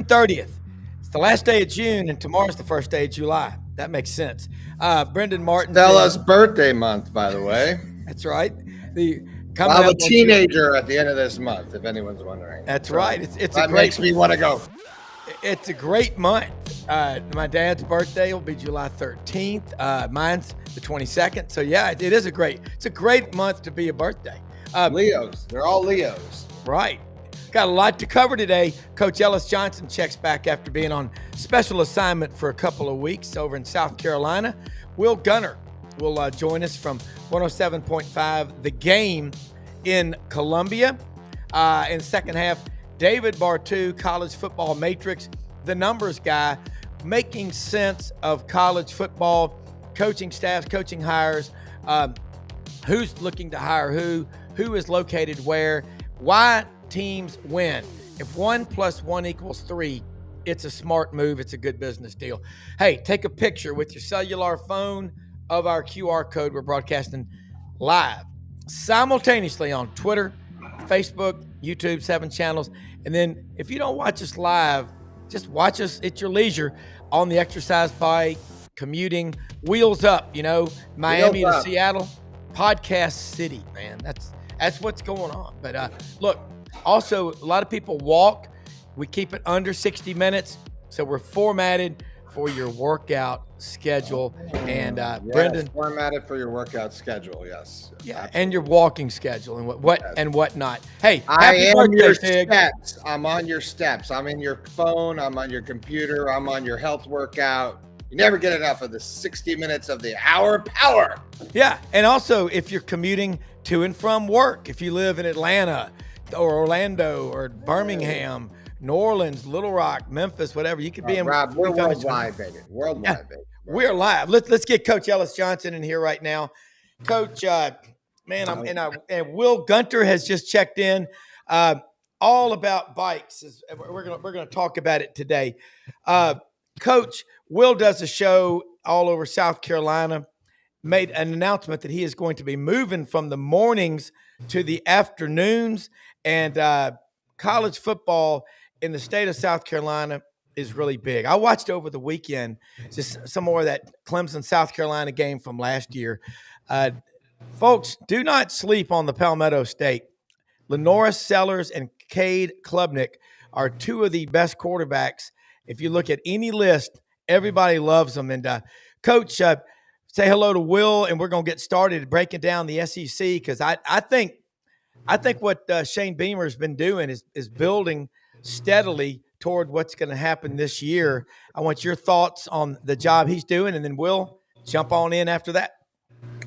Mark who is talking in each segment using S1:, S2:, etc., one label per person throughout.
S1: 30th. It's the last day of June, and tomorrow's the first day of July. That makes sense. Brendan Martin.
S2: Stella's birthday month, by the way.
S1: That's right.
S2: I'll have a teenager at the end of this month, if anyone's wondering.
S1: That's right.
S2: That makes me want to go.
S1: It's a great month. My dad's birthday will be July 13th. Mine's the 22nd. So yeah, it's a great month to be a birthday.
S2: Leos. They're all Leos.
S1: Right. Got a lot to cover today. Coach Ellis Johnson checks back after being on special assignment for a couple of weeks over in South Carolina. Wil Gunter will join us from 107.5 The Game in Columbia. In the second half, Dave Bartoo, college football matrix, the numbers guy, making sense of college football, coaching staffs, coaching hires, who's looking to hire who is located where, why teams win. If 1 + 1 = 3, it's a smart move. It's a good business deal. Hey, take a picture with your cellular phone of our QR code. We're broadcasting live simultaneously on Twitter, Facebook, YouTube, 7 channels. And then if you don't watch us live, just watch us at your leisure on the exercise bike, commuting, wheels up, Miami to Seattle, podcast city, man. That's what's going on. But look, also, a lot of people walk. We keep it under 60 minutes. So we're formatted for your workout schedule. And Brendan,
S2: formatted for your workout schedule. Yes.
S1: Yeah. Absolutely. And your walking schedule and whatnot. Hey,
S2: I am your steps. I'm on your steps. I'm in your phone. I'm on your computer. I'm on your health workout. You never get enough of the 60 minutes of the hour power.
S1: Yeah. And also, if you're commuting to and from work, if you live in Atlanta or Orlando or Birmingham, New Orleans, Little Rock, Memphis, whatever, you could be in.
S2: Rob, we're worldwide, baby. Worldwide, baby.
S1: We're live. Let's get Coach Ellis Johnson in here right now. Coach, and Wil Gunter has just checked in. All about bikes. We're gonna talk about it today. Coach, Wil does a show all over South Carolina. Made an announcement that he is going to be moving from the mornings to the afternoons, and college football in the state of South Carolina is really big. I watched over the weekend just some more of that Clemson South Carolina game from last year. Folks, do not sleep on the Palmetto State. Lenora Sellers and Cade Klubnik are 2 of the best quarterbacks. If you look at any list, everybody loves them. And Coach, say hello to Wil, and we're going to get started breaking down the SEC, because I think what Shane Beamer has been doing is building steadily toward what's going to happen this year. I want your thoughts on the job he's doing, and then Wil, jump on in after that.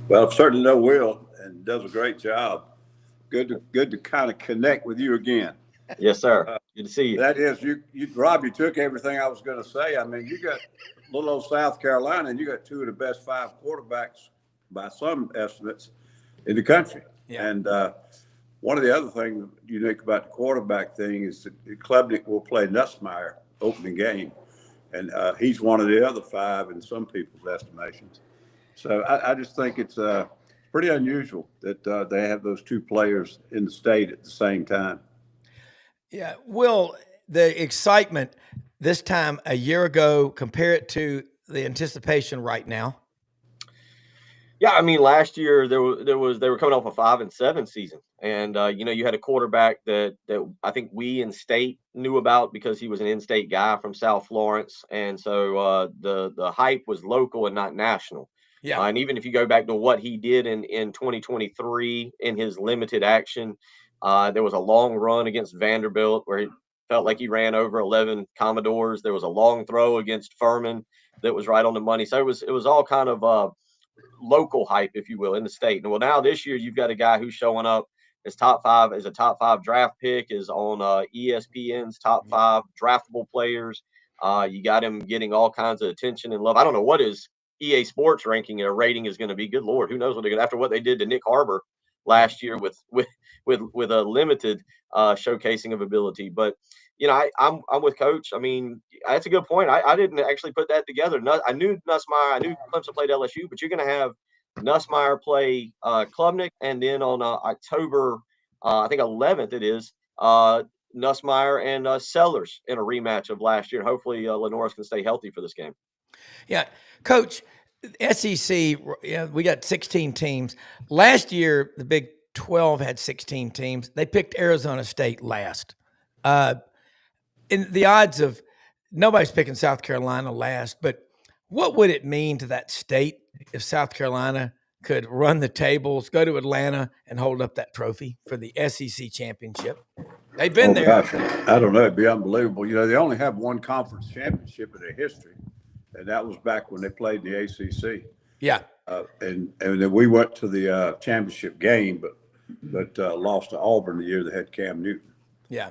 S3: Well, I certainly know Wil and does a great job. Good to kind of connect with you again.
S4: Yes, sir. Good to see you.
S3: That is, Rob, you took everything I was going to say. I mean, you got little old South Carolina, and you got 2 of the best 5 quarterbacks by some estimates in the country.
S1: Yeah.
S3: And one of the other things unique about the quarterback thing is that Klubnik will play Nussmeier opening game, and he's one of the other 5 in some people's estimations. So I just think it's pretty unusual that they have those 2 players in the state at the same time.
S1: Yeah, Wil, the excitement this time a year ago, compare it to the anticipation right now.
S4: Yeah, I mean, last year they were coming off a 5-7 season, and you had a quarterback that I think we in state knew about because he was an in-state guy from South Florence, and so the hype was local and not national.
S1: Yeah,
S4: and even if you go back to what he did in 2023 in his limited action, there was a long run against Vanderbilt where he felt like he ran over 11 Commodores. There was a long throw against Furman that was right on the money. So it was all kind of local hype, if you will, in the state. And well, now this year you've got a guy who's showing up as a top 5 draft pick, is on ESPN's top 5 draftable players. You got him getting all kinds of attention and love. I don't know what his EA Sports ranking or rating is going to be. Good Lord, who knows what they're going to, after what they did to Nick Harbor last year with a limited showcasing of ability. But I'm with Coach. I mean, that's a good point. I didn't actually put that together. I knew Nussmeier. I knew Clemson played LSU, but you're going to have Nussmeier play Klubnik, and then on October, I think 11th it is, Nussmeier and Sellers in a rematch of last year. Hopefully, Lenore's can stay healthy for this game.
S1: Yeah, Coach, SEC, we got 16 teams. Last year, the Big 12 had 16 teams. They picked Arizona State last. In the odds of nobody's picking South Carolina last, but what would it mean to that state if South Carolina could run the tables, go to Atlanta, and hold up that trophy for the SEC championship? They've been there.
S3: Gosh, I don't know. It'd be unbelievable. They only have one conference championship in their history, and that was back when they played in the ACC.
S1: Yeah.
S3: And then we went to the championship game, but lost to Auburn the year they had Cam Newton.
S1: Yeah.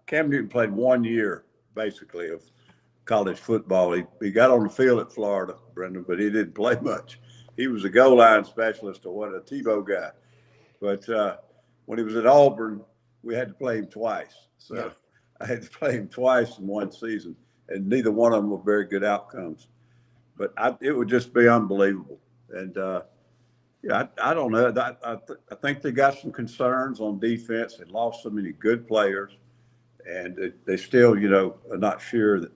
S3: Cam Newton played 1 year basically of college football. He got on the field at Florida, Brendan, but he didn't play much. He was a goal line specialist or what, a Tebow guy. But when he was at Auburn, we had to play him twice. So yeah. I had to play him twice in one season, and neither one of them were very good outcomes. But it would just be unbelievable. And I don't know. I think they got some concerns on defense. They lost so many good players, and they still, are not sure that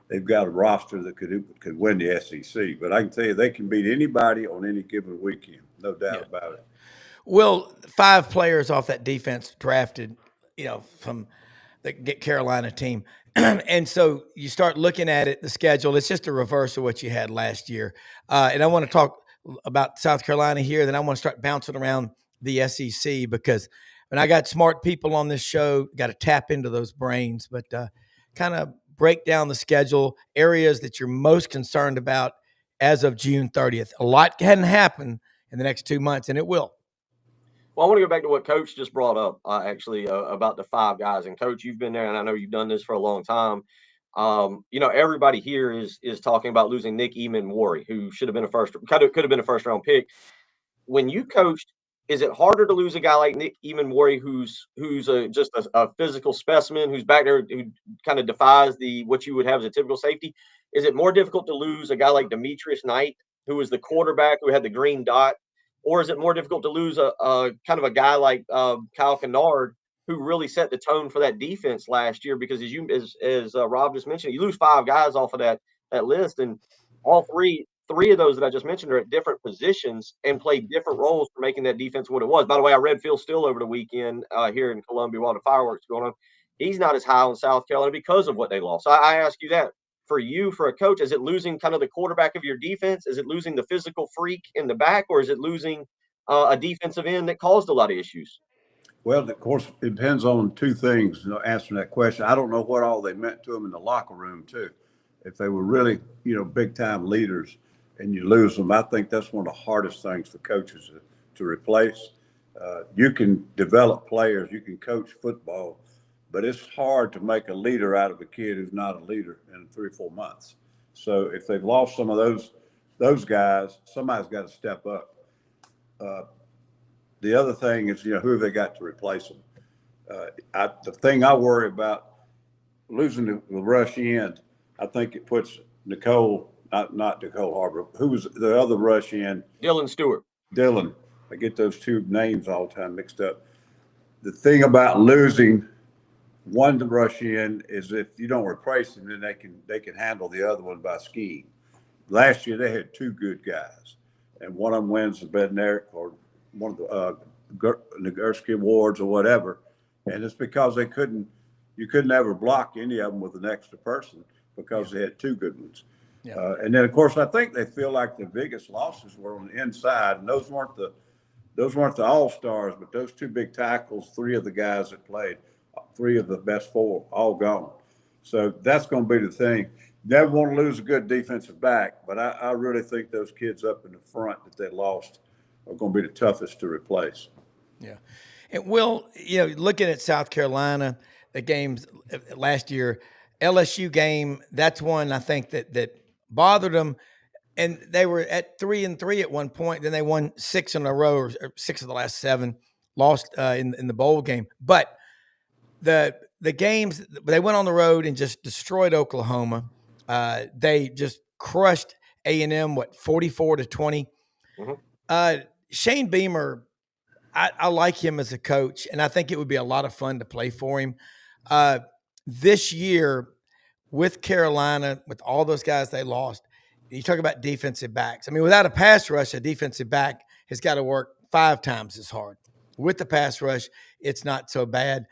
S3: they've got a roster that could win the SEC. But I can tell you, they can beat anybody on any given weekend, no doubt about it.
S1: Well, 5 players off that defense drafted, from the Carolina team. And so you start looking at it, the schedule, it's just a reverse of what you had last year. And I want to talk about South Carolina here, then I want to start bouncing around the SEC, because when I got smart people on this show, got to tap into those brains, but kind of break down the schedule, areas that you're most concerned about as of June 30th. A lot hadn't happened in the next 2 months, and it will.
S4: Well, I want to go back to what Coach just brought up, about the 5 guys. And Coach, you've been there, and I know you've done this for a long time. Everybody here is talking about losing Nick Eamon-Warry, who should have been could have been a first round pick. When you coached, is it harder to lose a guy like Nick Eamon-Warry, who's just a physical specimen, who's back there, who kind of defies what you would have as a typical safety? Is it more difficult to lose a guy like Demetrius Knight, who was the quarterback who had the green dot? Or is it more difficult to lose a kind of a guy like Kyle Kennard, who really set the tone for that defense last year? Because as Rob just mentioned, you lose 5 guys off of that list, and all three of those that I just mentioned are at different positions and play different roles for making that defense what it was. By the way, I read Phil Steele over the weekend here in Columbia while the fireworks going on. He's not as high on South Carolina because of what they lost. So I ask you that. For you, for a coach, is it losing kind of the quarterback of your defense? Is it losing the physical freak in the back, or is it losing a defensive end that caused a lot of issues?
S3: Well, of course, it depends on 2 things. Answering that question, I don't know what all they meant to them in the locker room too. If they were really, big time leaders, and you lose them, I think that's one of the hardest things for coaches to replace. You can develop players, you can coach football, but it's hard to make a leader out of a kid who's not a leader in 3 or 4 months. So if they've lost some of those guys, somebody's got to step up. The other thing is, who have they got to replace them? The thing I worry about losing the rush end, I think it puts Nicole, not Nicole Harbor. Who was the other rush end?
S4: Dylan Stewart.
S3: Dylan. I get those 2 names all the time mixed up. The thing about losing one to rush in is if you don't replace them, then they can handle the other one by scheme. Last year they had 2 good guys, and one of them wins the Bednarik or one of the Nagurski Awards or whatever, and it's because you couldn't ever block any of them with an extra person because they had 2 good ones. Yeah. And then of course I think they feel like the biggest losses were on the inside, and those weren't the all-stars, but those 2 big tackles, 3 of the guys that played. 3 of the best 4 all gone. So that's going to be the thing. Never want to lose a good defensive back, but I really think those kids up in the front that they lost are going to be the toughest to replace.
S1: Yeah. And Will, looking at South Carolina, the games last year, LSU game, that's one I think that bothered them. And they were at 3-3 at one point. Then they won 6 in a row, or 6 of the last 7, lost in the bowl game. But the games, they went on the road and just destroyed Oklahoma. They just crushed A&M, 44-20. Mm-hmm. Shane Beamer, I like him as a coach, and I think it would be a lot of fun to play for him. This year with Carolina, with all those guys they lost, you talk about defensive backs. I mean, without a pass rush, a defensive back has got to work 5 times as hard. With the pass rush, it's not so bad.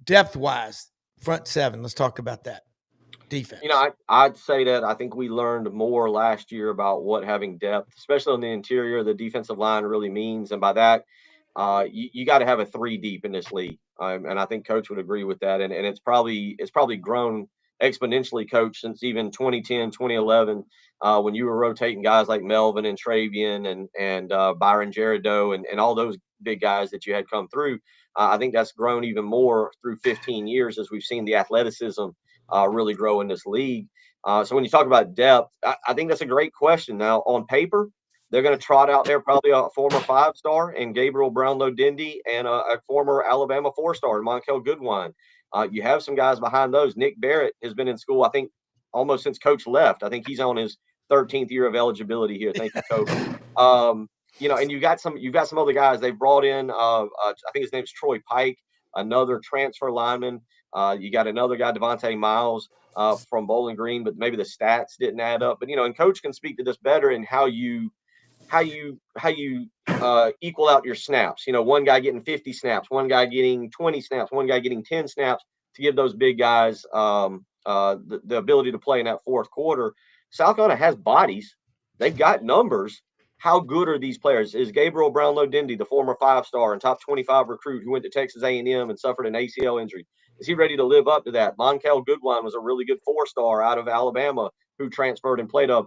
S1: Depth-wise, front 7, let's talk about that. Defense.
S4: I'd say that I think we learned more last year about what having depth, especially on the interior, the defensive line really means. And by that, you got to have a 3 deep in this league. And I think Coach would agree with that. And it's probably grown exponentially, Coach, since even 2010, 2011, when you were rotating guys like Melvin and Travian and Byron Jerideau and all those big guys that you had come through. I think that's grown even more through 15 years as we've seen the athleticism really grow in this league. So when you talk about depth, I think that's a great question. Now, on paper, they're going to trot out there probably a former 5-star and Gabriel Brownlow-Dindy and a former Alabama 4-star, Monkel Goodwine. You have some guys behind those. Nick Barrett has been in school, I think, almost since Coach left. I think he's on his 13th year of eligibility here. Thank you, Coach. And you've got some other guys they've brought in. I think his name's Troy Pike, another transfer lineman. You got another guy, Devontae Miles, from Bowling Green, but maybe the stats didn't add up. But and Coach can speak to this better in how you equal out your snaps. One guy getting 50 snaps, one guy getting 20 snaps, one guy getting 10 snaps to give those big guys the ability to play in that fourth quarter. South Carolina has bodies. They've got numbers. How good are these players? Is Gabriel Brownlow-Dindy, the former 5-star and top 25 recruit who went to Texas A&M and suffered an ACL injury, is he ready to live up to that? Monkel Goodwine was a really good 4-star out of Alabama who transferred and played a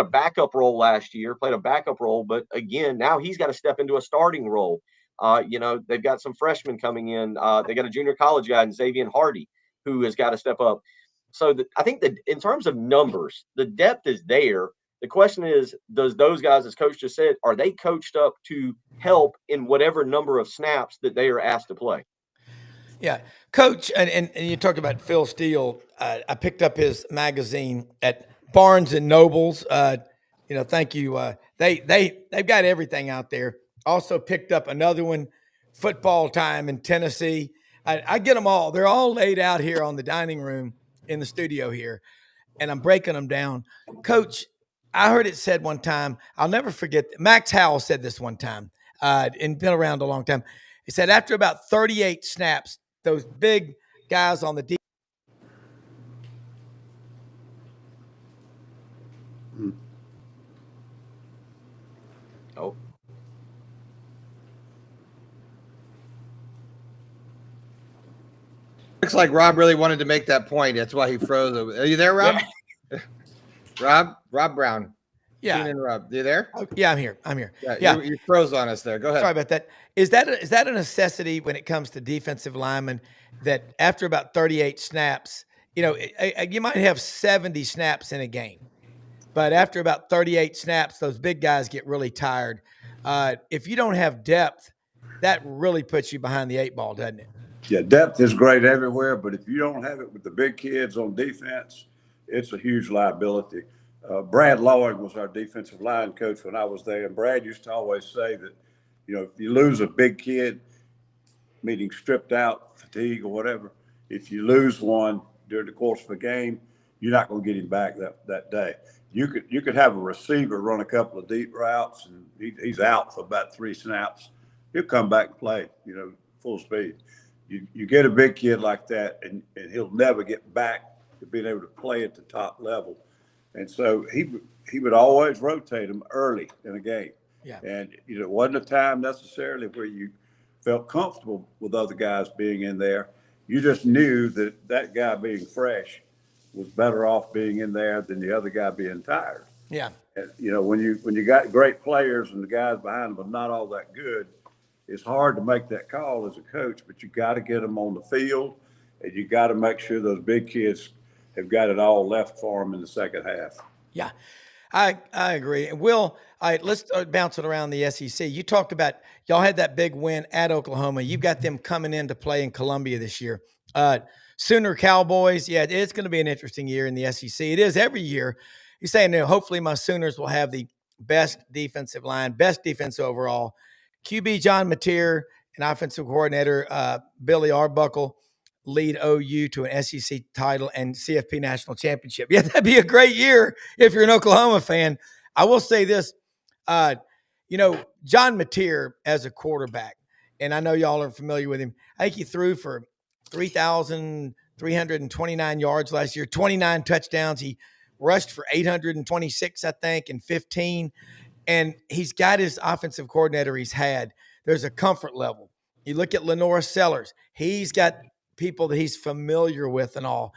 S4: backup role last year, but again, now he's got to step into a starting role. They've got some freshmen coming in. They got a junior college guy in Xavier Hardy who has got to step up. So I think that in terms of numbers, the depth is there. The question is, does those guys, as Coach just said, are they coached up to help in whatever number of snaps that they are asked to play?
S1: Yeah, Coach, and you talked about Phil Steele. I picked up his magazine at Barnes and Nobles. Thank you. They've got everything out there. Also picked up another one, Football Time in Tennessee. I get them all. They're all laid out here on the dining room in the studio here, and I'm breaking them down. Coach, I heard it said one time, I'll never forget, Max Howell said this one time, and been around a long time. He said after about 38 snaps, those big guys on the deep.
S4: Oh.
S2: Looks like Rob really wanted to make that point. That's why he froze. Are you there, Rob? Yeah. Rob Browne.
S1: Yeah.
S2: Keenan Rob. You there?
S1: Yeah, I'm here.
S2: Yeah. You froze on us there. Go ahead.
S1: Sorry about that. Is that a necessity when it comes to defensive linemen that after about 38 snaps, you might have 70 snaps in a game, but after about 38 snaps, those big guys get really tired. If you don't have depth, that really puts you behind the 8 ball, doesn't it?
S3: Yeah, depth is great everywhere, but if you don't have it with the big kids on defense, it's a huge liability. Brad Lloyd was our defensive line coach when I was there, and Brad used to always say that, if you lose a big kid, meaning stripped out, fatigue or whatever, if you lose one during the course of a game, you're not going to get him back that day. You could have a receiver run a couple of deep routes, and he's out for about 3 snaps. He'll come back and play, full speed. You get a big kid like that, and he'll never get back to being able to play at the top level. And so he would always rotate them early in a game.
S1: Yeah.
S3: And it wasn't a time necessarily where you felt comfortable with other guys being in there. You just knew that guy being fresh was better off being in there than the other guy being tired.
S1: Yeah.
S3: And, when you got great players and the guys behind them are not all that good, it's hard to make that call as a coach, but you got to get them on the field, and you got to make sure those big kids have got it all left for them in the second half.
S1: Yeah, I agree. And Will, all right, let's bounce it around the SEC. You talked about y'all had that big win at Oklahoma. You've got them coming in to play in Columbia this year. Sooner Cowboys, yeah, it's going to be an interesting year in the SEC. It is every year. You're saying, hopefully my Sooners will have the best defensive line, best defense overall. QB John Mateer and offensive coordinator Billy Arbuckle lead OU to an SEC title and CFP national championship. Yeah, that'd be a great year if you're an Oklahoma fan. I will say this, John Mateer as a quarterback, and I know y'all are familiar with him. I think he threw for 3,329 yards last year, 29 touchdowns. He rushed for 826, I think, and 15. And he's got his offensive coordinator he's had. There's a comfort level. You look at Lenore Sellers. He's got people that he's familiar with and all.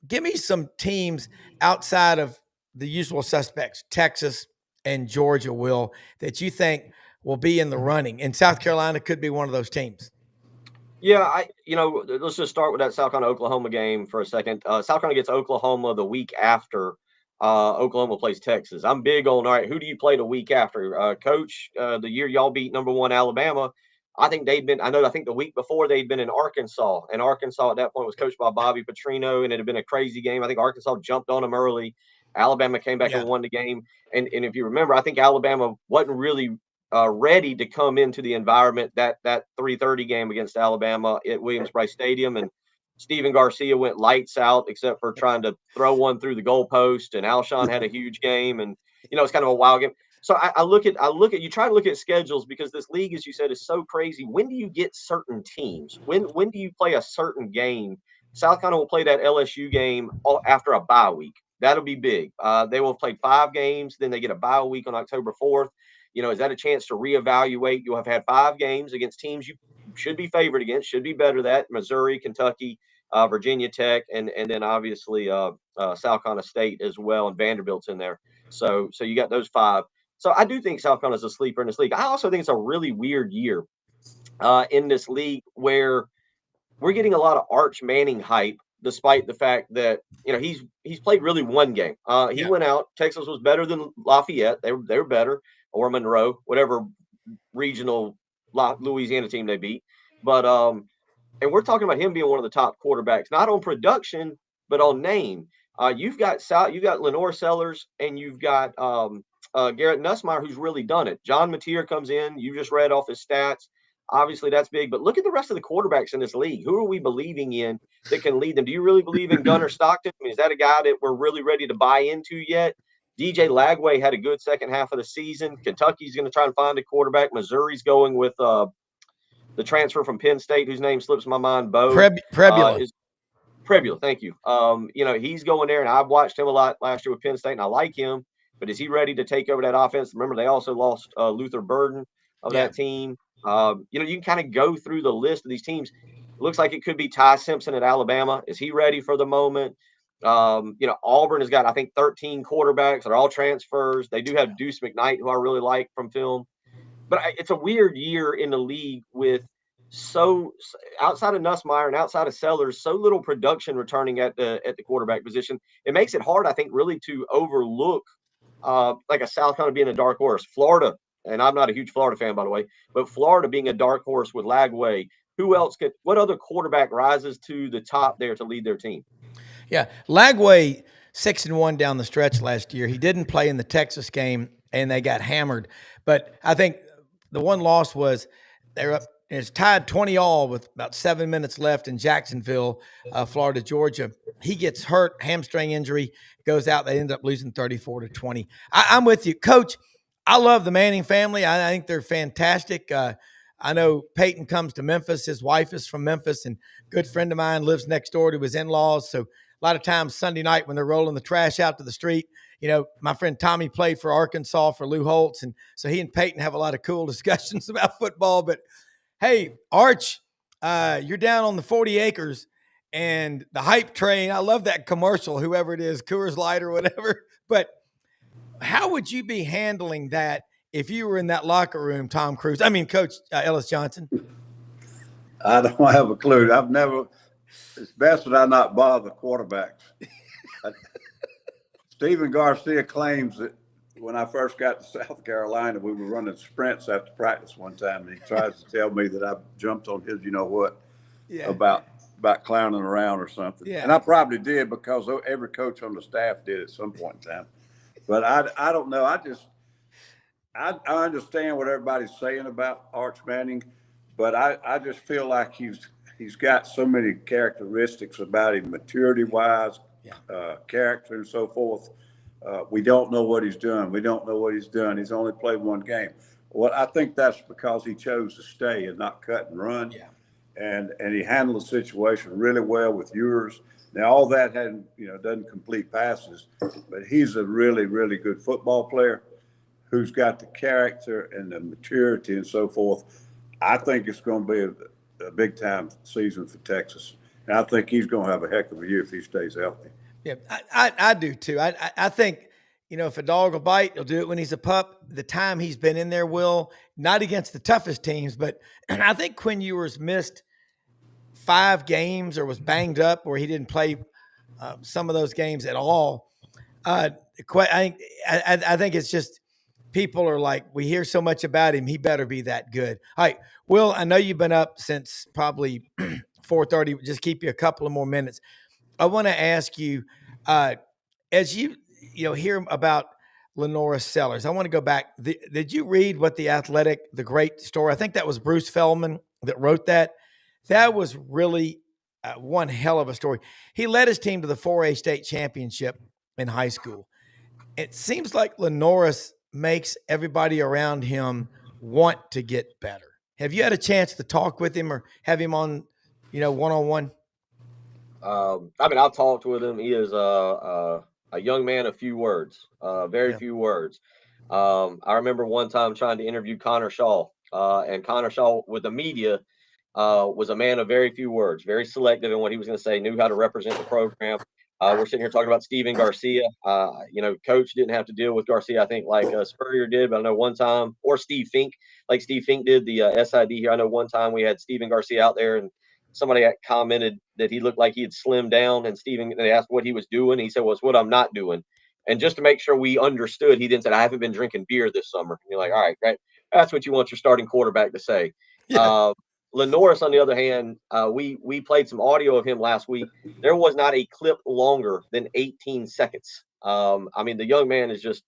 S1: Give me some teams outside of the usual suspects, Texas and Georgia, Will, that you think will be in the running. And South Carolina could be one of those teams.
S4: Yeah, let's just start with that South Carolina Oklahoma game for a second. South Carolina gets Oklahoma the week after Oklahoma plays Texas. I'm big on, all right, who do you play the week after? Coach, the year y'all beat number 1 Alabama, I think the week before they'd been in Arkansas, and Arkansas at that point was coached by Bobby Petrino, and it had been a crazy game. I think Arkansas jumped on them early. Alabama came back and won the game. And if you remember, I think Alabama wasn't really ready to come into the environment that 3:30 game against Alabama at Williams-Brice Stadium, and Steven Garcia went lights out except for trying to throw one through the goalpost, and Alshon had a huge game, and it's kind of a wild game. So I look at you try to look at schedules because this league, as you said, is so crazy. When do you get certain teams? When do you play a certain game? South Carolina will play that LSU game after a bye week. That'll be big. They will have played 5 games, then they get a bye week on October 4th. Is that a chance to reevaluate? You'll have had 5 games against teams you should be favored against, should be better than Missouri, Kentucky, Virginia Tech, and then obviously South Carolina State as well, and Vanderbilt's in there. So you got those 5. So I do think South Carolina's a sleeper in this league. I also think it's a really weird year in this league where we're getting a lot of Arch Manning hype, despite the fact that he's played really one game. He went out. Texas was better than Lafayette. They were better, or Monroe, whatever regional Louisiana team they beat. But and we're talking about him being one of the top quarterbacks, not on production, but on name. You've got Lenore Sellers, and you've got Garrett Nussmeier, who's really done it. John Mateer comes in. You just read off his stats. Obviously, that's big. But look at the rest of the quarterbacks in this league. Who are we believing in that can lead them? Do you really believe in Gunter Stockton? I mean, is that a guy that we're really ready to buy into yet? DJ Lagway had a good second half of the season. Kentucky's going to try and find a quarterback. Missouri's going with the transfer from Penn State, whose name slips my mind.
S1: Prebula.
S4: Prebula, thank you. He's going there, and I've watched him a lot last year with Penn State, and I like him. But is he ready to take over that offense? Remember, they also lost Luther Burden of that team. You can kind of go through the list of these teams. It looks like it could be Ty Simpson at Alabama. Is he ready for the moment? Auburn has got, I think, 13 quarterbacks. They're all transfers. They do have Deuce McKnight, who I really like from film. But it's a weird year in the league with outside of Nussmeier and outside of Sellers, so little production returning at the quarterback position. It makes it hard, I think, really to overlook like a South Carolina being a dark horse. Florida, and I'm not a huge Florida fan, by the way, but Florida being a dark horse with Lagway. What other quarterback rises to the top there to lead their team?
S1: Yeah, Lagway 6-1 down the stretch last year. He didn't play in the Texas game, and they got hammered. But I think the one loss was they're up. It's tied 20-all with about 7 minutes left in Jacksonville, Florida, Georgia. He gets hurt, hamstring injury, goes out. They end up losing 34-20. I'm with you, Coach. I love the Manning family. I think they're fantastic. I know Peyton comes to Memphis. His wife is from Memphis, and a good friend of mine lives next door to his in-laws. So a lot of times Sunday night when they're rolling the trash out to the street, my friend Tommy played for Arkansas for Lou Holtz, and so he and Peyton have a lot of cool discussions about football. But hey, Arch, you're down on the 40 acres and the hype train. I love that commercial, whoever it is, Coors Light or whatever. But how would you be handling that if you were in that locker room, Coach Ellis Johnson?
S3: I don't have a clue. It's best that I not bother quarterbacks. Steven Garcia claims that when I first got to South Carolina, we were running sprints after practice one time, and he tries to tell me that I jumped on his, about clowning around or something. Yeah. And I probably did because every coach on the staff did at some point in time. But I don't know. I understand what everybody's saying about Arch Manning, but I just feel like he's got so many characteristics about him, maturity wise, character and so forth. We don't know what he's doing. We don't know what he's done. He's only played one game. Well, I think that's because he chose to stay and not cut and run.
S1: Yeah.
S3: And he handled the situation really well with yours. Now, all that doesn't complete passes, but he's a really, really good football player who's got the character and the maturity and so forth. I think it's going to be a big time season for Texas. And I think he's going to have a heck of a year if he stays healthy.
S1: Yeah, I do too. I think, if a dog will bite, he'll do it when he's a pup. The time he's been in there, not against the toughest teams, but I think Quinn Ewers missed 5 games or was banged up where he didn't play some of those games at all. I think it's just people are like, we hear so much about him, he better be that good. All right, Wil, I know you've been up since probably 4:30. Just keep you a couple of more minutes. I want to ask you, as you hear about Lenora Sellers, I want to go back. Did you read what the great story? I think that was Bruce Feldman that wrote that. That was really one hell of a story. He led his team to the 4A state championship in high school. It seems like Lenoris makes everybody around him want to get better. Have you had a chance to talk with him or have him on, one-on-one?
S4: I've talked with him. He is a young man of few words, very few words. I remember one time trying to interview Connor Shaw, and Connor Shaw with the media was a man of very few words, very selective in what he was going to say, knew how to represent the program. We're sitting here talking about Steven Garcia. Coach didn't have to deal with Garcia, I think, like Spurrier did, but I know one time, or Steve Fink, like Steve Fink did the SID here. I know one time we had Steven Garcia out there and somebody commented that he looked like he had slimmed down, and they asked what he was doing. He said, well, it's what I'm not doing. And just to make sure we understood, he then said, I haven't been drinking beer this summer. And you're like, all right, great. That's what you want your starting quarterback to say.
S1: Yeah.
S4: Lenoris, on the other hand, we played some audio of him last week. There was not a clip longer than 18 seconds. The young man is just,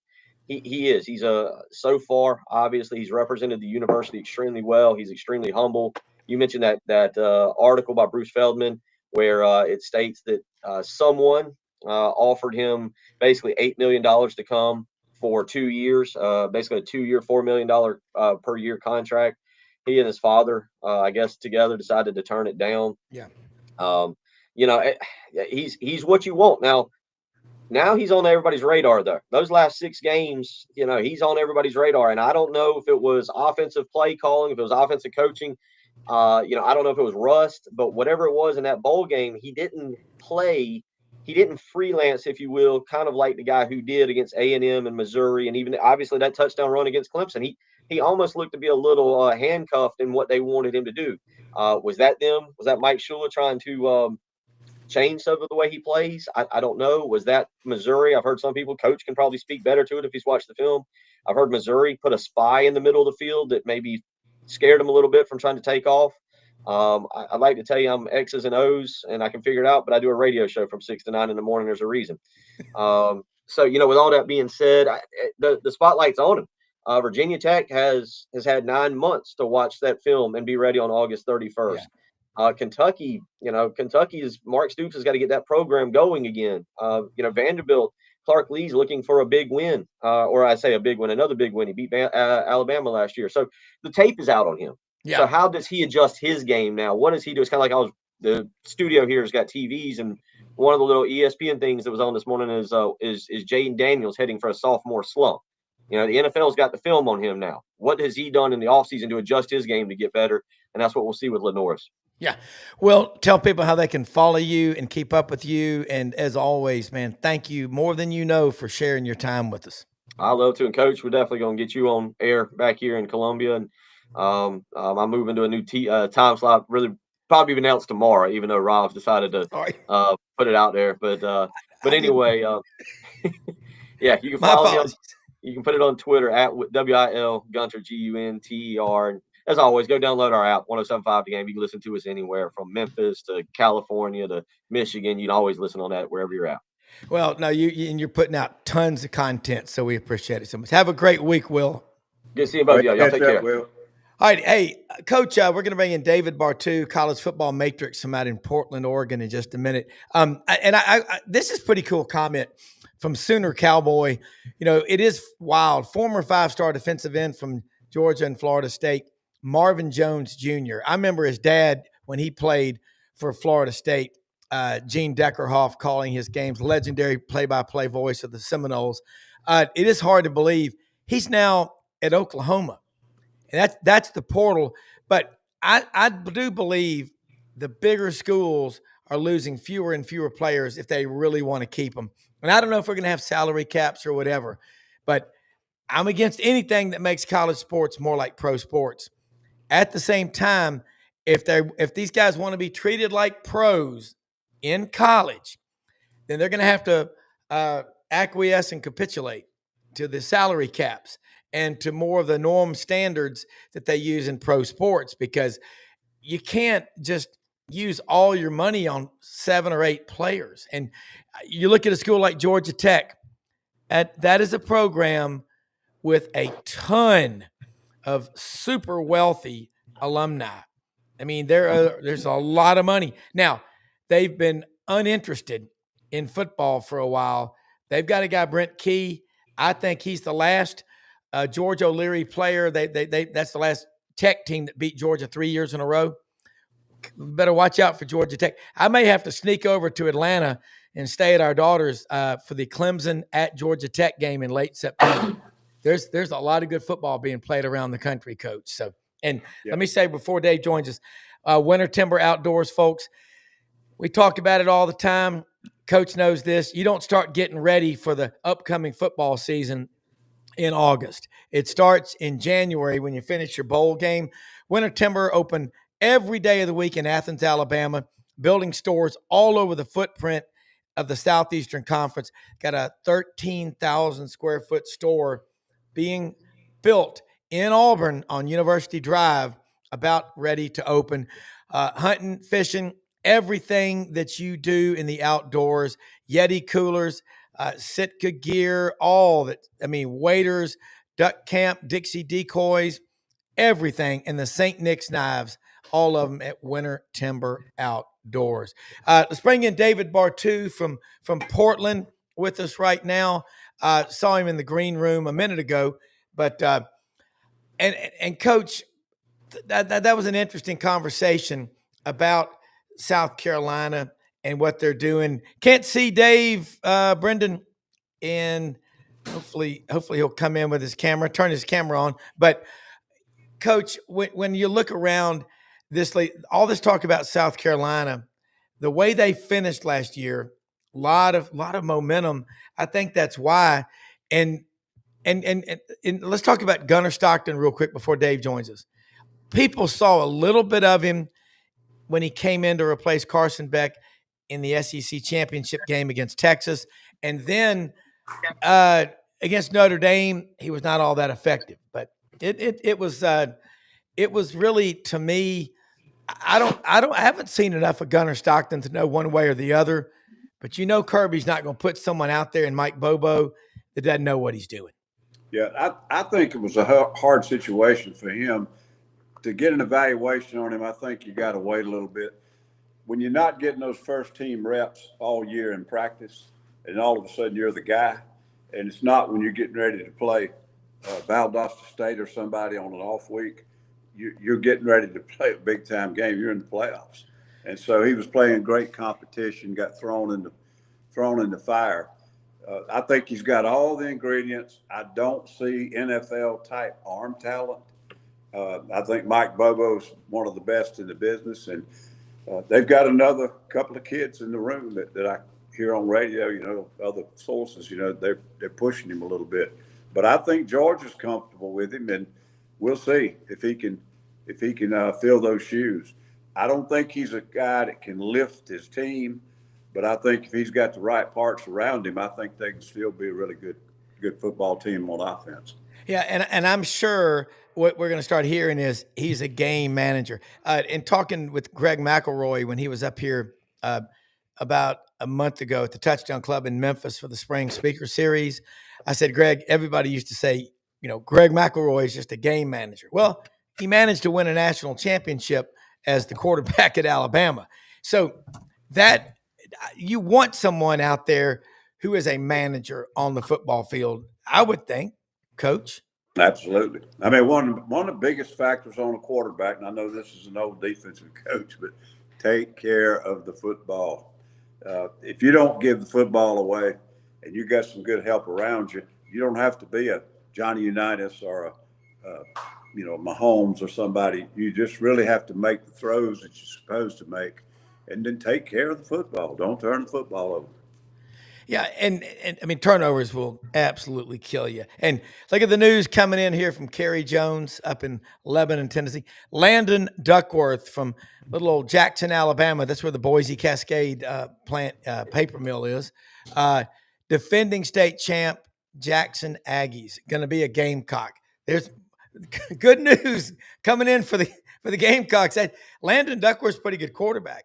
S4: he's so far, obviously, he's represented the university extremely well. He's extremely humble. You mentioned that article by Bruce Feldman where it states that someone offered him basically $8 million to come for 2 years, basically a 2-year, $4 million per year contract. He and his father, I guess, together decided to turn it down.
S1: Yeah.
S4: He's what you want. Now he's on everybody's radar, though. Those last 6 games, he's on everybody's radar. And I don't know if it was offensive play calling, if it was offensive coaching. I don't know if it was rust, but whatever it was in that bowl game, he didn't play. He didn't freelance, if you will, kind of like the guy who did against A&M and Missouri, and even obviously that touchdown run against Clemson. He almost looked to be a little handcuffed in what they wanted him to do. Was that them? Was that Mike Shula trying to change some of the way he plays? I don't know. Was that Missouri? I've heard some people, Coach can probably speak better to it if he's watched the film. I've heard Missouri put a spy in the middle of the field that maybe scared him a little bit from trying to take off. I'd like to tell you I'm X's and O's and I can figure it out, but I do a radio show from 6 to 9 in the morning. There's a reason. So, with all that being said, the spotlight's on him. Virginia Tech has had 9 months to watch that film and be ready on August 31st. Yeah. Kentucky's Mark Stoops has got to get that program going again. Vanderbilt, Clark Lee's looking for a big win, or I say a big win, another big win. He beat Alabama last year. So the tape is out on him. Yeah. So how does he adjust his game now? What does he do? It's kind of like the studio here has got TVs, and one of the little ESPN things that was on this morning is Jaden Daniels heading for a sophomore slump. The NFL's got the film on him now. What has he done in the offseason to adjust his game to get better? And that's what we'll see with Lenoris.
S1: Yeah. Well, tell people how they can follow you and keep up with you. And as always, man, thank you more than you know for sharing your time with us.
S4: I love to. And Coach, we're definitely going to get you on air back here in Columbia. And I'm moving to a new time slot, really probably be announced tomorrow, even though Rob's decided to put it out there. But anyway, yeah, you can follow me. You can put it on Twitter at Wil Gunter, Gunter. And as always, go download our app, 107.5 The Game. You can listen to us anywhere from Memphis to California to Michigan. You can always listen on that wherever you're at.
S1: Well, no, you're putting out tons of content, so we appreciate it so much. Have a great week, Wil.
S4: Good seeing both of y'all. Y'all take care.
S3: Will.
S1: All right. Hey, Coach, we're going to bring in David Bartoo, College Football Matrix from out in Portland, Oregon in just a minute. This is pretty cool comment from Sooner Cowboy. You know, it is wild. Former 5-star defensive end from Georgia and Florida State, Marvin Jones Jr. I remember his dad when he played for Florida State, Gene Deckerhoff calling his games, legendary play-by-play voice of the Seminoles. It is hard to believe he's now at Oklahoma. And that's the portal. But I do believe the bigger schools are losing fewer and fewer players if they really want to keep them. And I don't know if we're going to have salary caps or whatever, but I'm against anything that makes college sports more like pro sports. At the same time, if these guys want to be treated like pros in college, then they're going to have to acquiesce and capitulate to the salary caps and to more of the norm standards that they use in pro sports, because you can't just use all your money on 7 or 8 players. And you look at a school like Georgia Tech, that is a program with a ton of super wealthy alumni. I mean, there's a lot of money. Now, they've been uninterested in football for a while. They've got a guy, Brent Key. I think he's the last George O'Leary player. That's the last Tech team that beat Georgia 3 years in a row. Better watch out for Georgia Tech. I may have to sneak over to Atlanta and stay at our daughter's for the Clemson at Georgia Tech game in late September. There's a lot of good football being played around the country, Coach. So, let me say before Dave joins us, Winter Timber Outdoors, folks, we talk about it all the time. Coach knows this. You don't start getting ready for the upcoming football season in August. It starts in January when you finish your bowl game. Winter Timber open every day of the week in Athens, Alabama, building stores all over the footprint of the Southeastern Conference. Got a 13,000 square foot store being built in Auburn on University Drive, about ready to open. Hunting, fishing, everything that you do in the outdoors, Yeti coolers, Sitka gear, all that. I mean, waders, duck camp, Dixie decoys, everything. And the St. Nick's knives, all of them at Winter Timber Outdoors. Let's bring in David Bartoo from Portland with us right now. Saw him in the green room a minute ago, but and Coach, that was an interesting conversation about South Carolina and what they're doing. Can't see Dave, Brendan, and hopefully he'll come in with his camera, turn his camera on. But Coach, when you look around all this talk about South Carolina, the way they finished last year, a lot of momentum. I think that's why. And let's talk about Gunter Stockton real quick before Dave joins us. People saw a little bit of him when he came in to replace Carson Beck in the SEC championship game against Texas. And then against Notre Dame, he was not all that effective. But it was really, to me, I haven't seen enough of Gunter Stockton to know one way or the other. But Kirby's not going to put someone out there in Mike Bobo that doesn't know what he's doing.
S3: Yeah, I think it was a hard situation for him to get an evaluation on him. I think you got to wait a little bit. When you're not getting those first team reps all year in practice, and all of a sudden you're the guy, and it's not when you're getting ready to play Valdosta State or somebody on an off week, you're getting ready to play a big time game. You're in the playoffs, and so he was playing great competition, got thrown in the fire. I think he's got all the ingredients. I don't see NFL type arm talent. I think Mike Bobo's one of the best in the business, and they've got another couple of kids in the room that I hear on radio, other sources, they're pushing him a little bit. But I think Georgia's comfortable with him, and we'll see if he can fill those shoes. I don't think he's a guy that can lift his team, but I think if he's got the right parts around him, I think they can still be a really good football team on offense.
S1: Yeah, and I'm sure what we're going to start hearing is he's a game manager. And talking with Greg McElroy when he was up here about a month ago at the Touchdown Club in Memphis for the Spring Speaker Series, I said, Greg, everybody used to say Greg McElroy is just a game manager. Well, he managed to win a national championship as the quarterback at Alabama. So that you want someone out there who is a manager on the football field, I would think, Coach.
S3: Absolutely. I mean, one of the biggest factors on a quarterback, and I know this is an old defensive coach, but take care of the football. If you don't give the football away and you got some good help around you, you don't have to be a Johnny Unitas or a Mahomes or somebody. You just really have to make the throws that you're supposed to make, and then take care of the football. Don't turn the football over.
S1: Yeah, and I mean, turnovers will absolutely kill you. And look at the news coming in here from Kerry Jones up in Lebanon, Tennessee. Landon Duckworth from little old Jackson, Alabama. That's where the Boise Cascade plant paper mill is. Defending state champ Jackson Aggies, going to be a Gamecock. There's good news coming in for the Gamecocks. Landon Duckworth's a pretty good quarterback.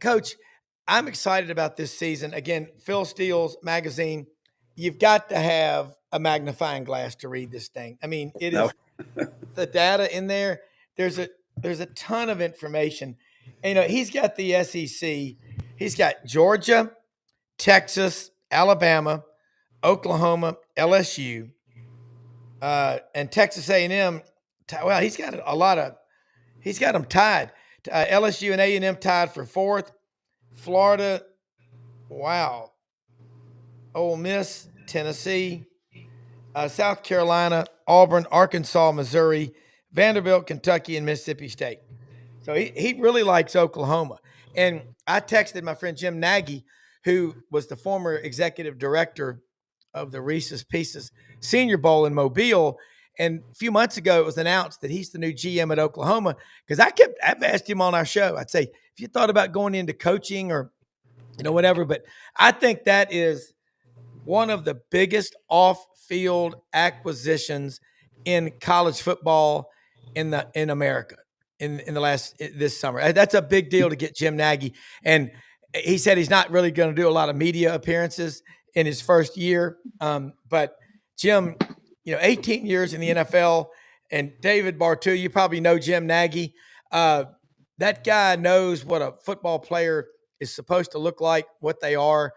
S1: Coach, I'm excited about this season. Again, Phil Steele's magazine, you've got to have a magnifying glass to read this thing. I mean, it is the data in there. There's a ton of information. And, he's got the SEC. He's got Georgia, Texas, Alabama, Oklahoma, LSU, and Texas A&M. Well, he's got them tied. LSU and A&M tied for fourth. Florida, wow. Ole Miss, Tennessee, South Carolina, Auburn, Arkansas, Missouri, Vanderbilt, Kentucky, and Mississippi State. So he really likes Oklahoma. And I texted my friend Jim Nagy, who was the former executive director of the Reese's Pieces Senior Bowl in Mobile. And a few months ago, it was announced that he's the new GM at Oklahoma. Because I've asked him on our show, I'd say, if you thought about going into coaching or, whatever, but I think that is one of the biggest off-field acquisitions in college football in America in this summer. That's a big deal to get Jim Nagy. And he said he's not really going to do a lot of media appearances in his first year. But Jim, 18 years in the NFL, and David Bartoo, you probably know Jim Nagy. That guy knows what a football player is supposed to look like, what they are.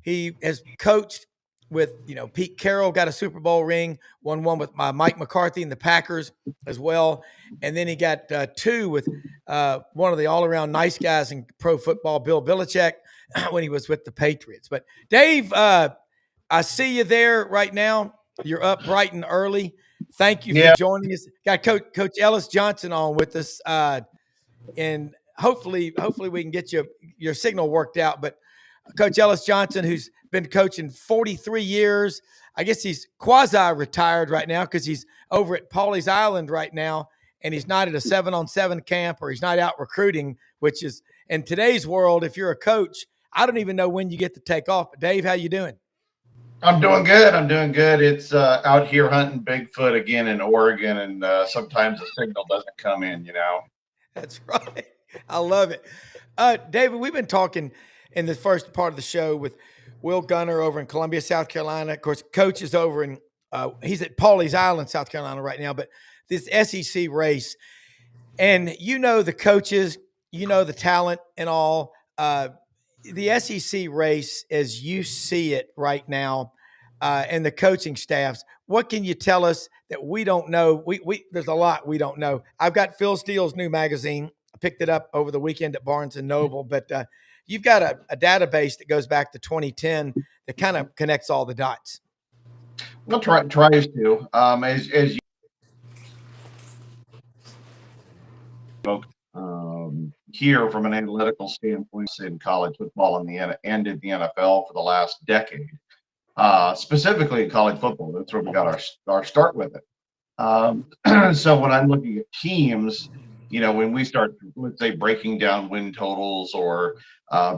S1: He has coached with, Pete Carroll got a Super Bowl ring, won one with Mike McCarthy and the Packers as well. And then he got two with one of the all-around nice guys in pro football, Bill Belichick, when he was with the Patriots. But Dave, I see you there right now. You're up bright and early. Thank you for joining us. Got Coach Ellis Johnson on with us. And hopefully we can get your signal worked out. But Coach Ellis Johnson, who's been coaching 43 years, I guess he's quasi-retired right now because he's over at Pawleys Island right now, and he's not at a 7-on-7 camp or he's not out recruiting, which is, in today's world, if you're a coach, I don't even know when you get to take off. But Dave, how you doing?
S5: I'm doing good. It's out here hunting Bigfoot again in Oregon, and sometimes the signal doesn't come in,
S1: That's right. I love it. David, we've been talking in the first part of the show with Wil Gunter over in Columbia, South Carolina. Of course, Coach is over in he's at Pawleys Island, South Carolina right now. But this SEC race, and the coaches, the talent and all. The SEC race, as you see it right now, and the coaching staffs, what can you tell us that we don't know? There's a lot we don't know. I've got Phil Steele's new magazine. I picked it up over the weekend at Barnes & Noble, but you've got a database that goes back to 2010 that kind of connects all the dots.
S5: Well, tries to. As you here from an analytical standpoint in college football and in the NFL for the last decade, specifically in college football. That's where we got our start with it. So when I'm looking at teams, when we start, let's say, breaking down win totals or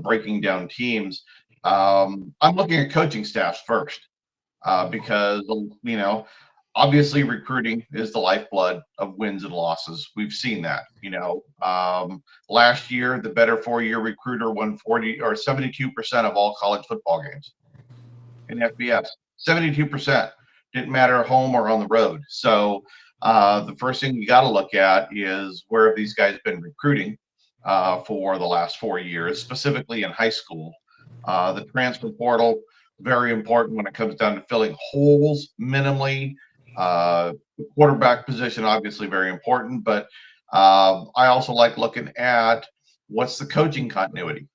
S5: breaking down teams, I'm looking at coaching staffs first because, obviously recruiting is the lifeblood of wins and losses. We've seen that, last year, the better 4-year recruiter won 40 or 72% of all college football games in FBS. 72%. Didn't matter home or on the road. So the first thing you got to look at is where have these guys been recruiting for the last 4 years, specifically in high school. The transfer portal, very important when it comes down to filling holes minimally. The quarterback position, obviously very important, but I also like looking at what's the coaching continuity.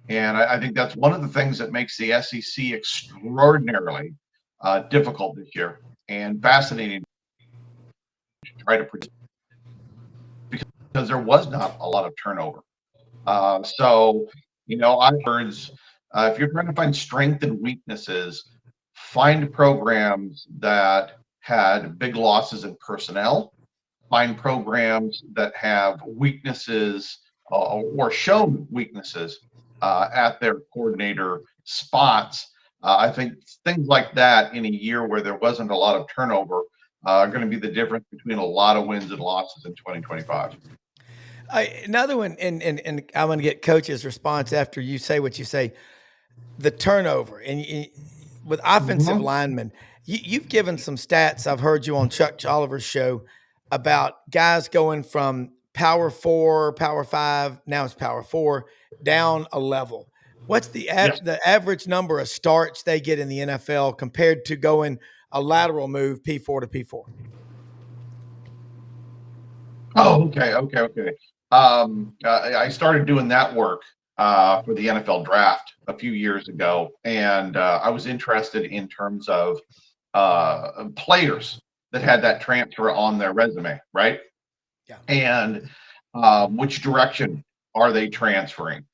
S5: And I think that's one of the things that makes the SEC extraordinarily difficult this year and fascinating to try to predict because there was not a lot of turnover. So, I've heard if you're trying to find strength and weaknesses, find programs that had big losses in personnel, find programs that have weaknesses or shown weaknesses at their coordinator spots. I think things like that in a year where there wasn't a lot of turnover are going to be the difference between a lot of wins and losses in 2025.
S1: Another one, and I'm going to get Coach's response after you say what you say. The turnover, and with offensive linemen, you've given some stats. I've heard you on Chuck Oliver's show about guys going from Power 4, Power 5, now it's Power 4, down a level. What's the average number of starts they get in the NFL compared to going a lateral move P4 to P4?
S5: Oh, okay. I started doing that work for the NFL draft a few years ago, and I was interested in terms of players that had that transfer on their resume, right?
S1: Yeah.
S5: And which direction are they transferring?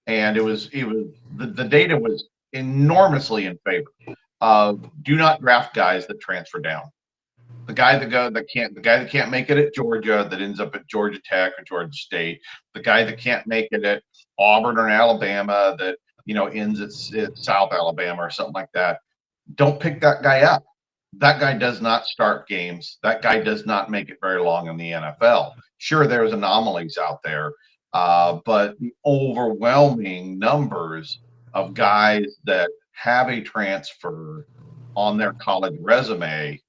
S5: And it was the data was enormously in favor of do not draft guys that transfer down. The guy that can't make it at Georgia that ends up at Georgia Tech or Georgia State, the guy that can't make it at Auburn or Alabama that ends at South Alabama or something like that. Don't pick that guy up. That guy does not start games. That guy does not make it very long in the NFL. Sure, there's anomalies out there, but the overwhelming numbers of guys that have a transfer on their college resume,